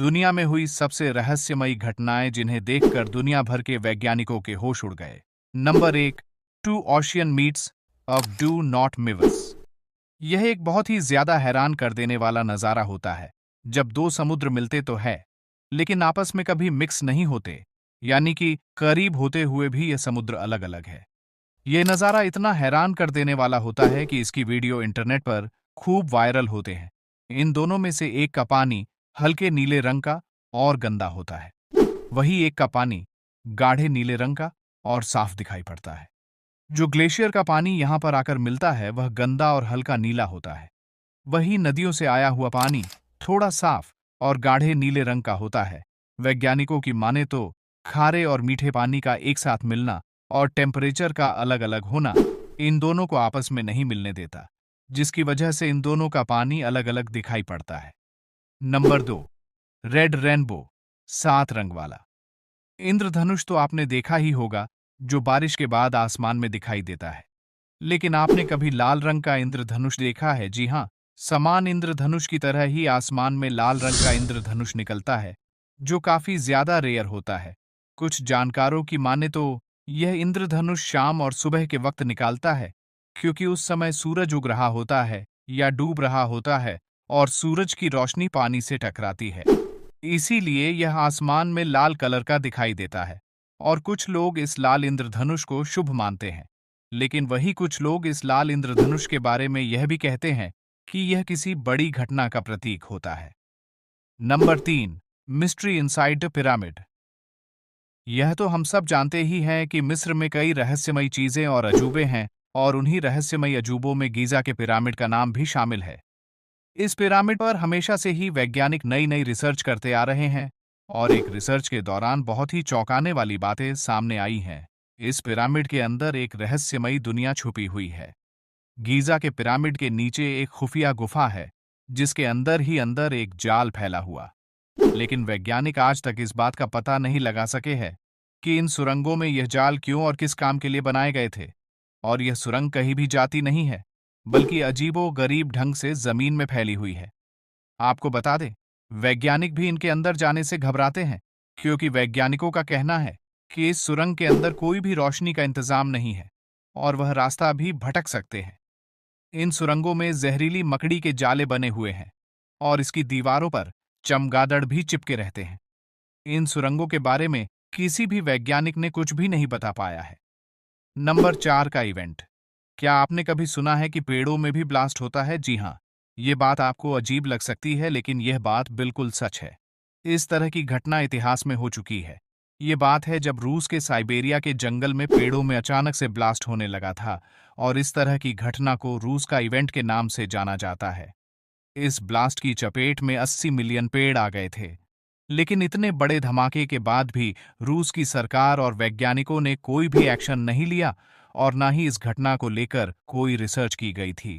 दुनिया में हुई सबसे रहस्यमयी घटनाएं जिन्हें देखकर दुनिया भर के वैज्ञानिकों के होश उड़ गए। Number 1। Two ocean meets of do not mix. यह एक बहुत ही ज्यादा हैरान कर देने वाला नजारा होता है जब दो समुद्र मिलते तो है, लेकिन आपस में कभी मिक्स नहीं होते, यानी कि करीब होते हुए भी यह समुद्र अलग अलग है। यह नजारा इतना हैरान कर देने वाला होता है कि इसकी वीडियो इंटरनेट पर खूब वायरल होते हैं। इन दोनों में से एक का पानी हल्के नीले रंग का और गंदा होता है, वही एक का पानी गाढ़े नीले रंग का और साफ दिखाई पड़ता है। जो ग्लेशियर का पानी यहां पर आकर मिलता है वह गंदा और हल्का नीला होता है। वही नदियों से आया हुआ पानी थोड़ा साफ और गाढ़े नीले रंग का होता है। वैज्ञानिकों की माने तो खारे और मीठे पानी का एक साथ मिलना और टेम्परेचर का अलग अलग होना इन दोनों को आपस में नहीं मिलने देता, जिसकी वजह से इन दोनों का पानी अलग अलग दिखाई पड़ता है। नंबर 2। रेड रेनबो, 7 रंग वाला इंद्रधनुष तो आपने देखा ही होगा, जो बारिश के बाद आसमान में दिखाई देता है। लेकिन आपने कभी लाल रंग का इंद्रधनुष देखा है? जी हाँ, समान इंद्रधनुष की तरह ही आसमान में लाल रंग का इंद्रधनुष निकलता है, जो काफी ज्यादा रेयर होता है। कुछ जानकारों की माने तो यह इंद्रधनुष शाम और सुबह के वक्त निकालता है, क्योंकि उस समय सूरज उग रहा होता है या डूब रहा होता है और सूरज की रोशनी पानी से टकराती है। इसीलिए यह आसमान में लाल कलर का दिखाई देता है और कुछ लोग इस लाल इंद्रधनुष को शुभ मानते हैं। लेकिन वही कुछ लोग इस लाल इंद्रधनुष के बारे में यह भी कहते हैं कि यह किसी बड़ी घटना का प्रतीक होता है। Number 3। Mystery inside the pyramid. यह तो हम सब जानते ही हैं कि मिस्र में कई रहस्यमयी चीजें और अजूबे हैं, और उन्हीं रहस्यमयी अजूबों में गीजा के पिरामिड का नाम भी शामिल है। इस पिरामिड पर हमेशा से ही वैज्ञानिक नई नई रिसर्च करते आ रहे हैं, और एक रिसर्च के दौरान बहुत ही चौंकाने वाली बातें सामने आई हैं। इस पिरामिड के अंदर एक रहस्यमयी दुनिया छुपी हुई है। गीजा के पिरामिड के नीचे एक खुफिया गुफा है, जिसके अंदर ही अंदर एक जाल फैला हुआ। लेकिन वैज्ञानिक आज तक इस बात का पता नहीं लगा सके हैं कि इन सुरंगों में यह जाल क्यों और किस काम के लिए बनाए गए थे। और यह सुरंग कहीं भी जाती नहीं है, बल्कि अजीबो गरीब ढंग से जमीन में फैली हुई है। आपको बता दें, वैज्ञानिक भी इनके अंदर जाने से घबराते हैं, क्योंकि वैज्ञानिकों का कहना है कि इस सुरंग के अंदर कोई भी रोशनी का इंतजाम नहीं है और वह रास्ता भी भटक सकते हैं। इन सुरंगों में जहरीली मकड़ी के जाले बने हुए हैं और इसकी दीवारों पर चमगादड़ भी चिपके रहते हैं। इन सुरंगों के बारे में किसी भी वैज्ञानिक ने कुछ भी नहीं बता पाया है। नंबर 4 का इवेंट। क्या आपने कभी सुना है कि पेड़ों में भी ब्लास्ट होता है? जी हाँ, ये बात आपको अजीब लग सकती है, लेकिन यह बात बिल्कुल सच है। इस तरह की घटना इतिहास में हो चुकी है। ये बात है जब रूस के साइबेरिया के जंगल में पेड़ों में अचानक से ब्लास्ट होने लगा था, और इस तरह की घटना को रूस का इवेंट के नाम से जाना जाता है। इस ब्लास्ट की चपेट में 80 मिलियन पेड़ आ गए थे। लेकिन इतने बड़े धमाके के बाद भी रूस की सरकार और वैज्ञानिकों ने कोई भी एक्शन नहीं लिया, और ना ही इस घटना को लेकर कोई रिसर्च की गई थी।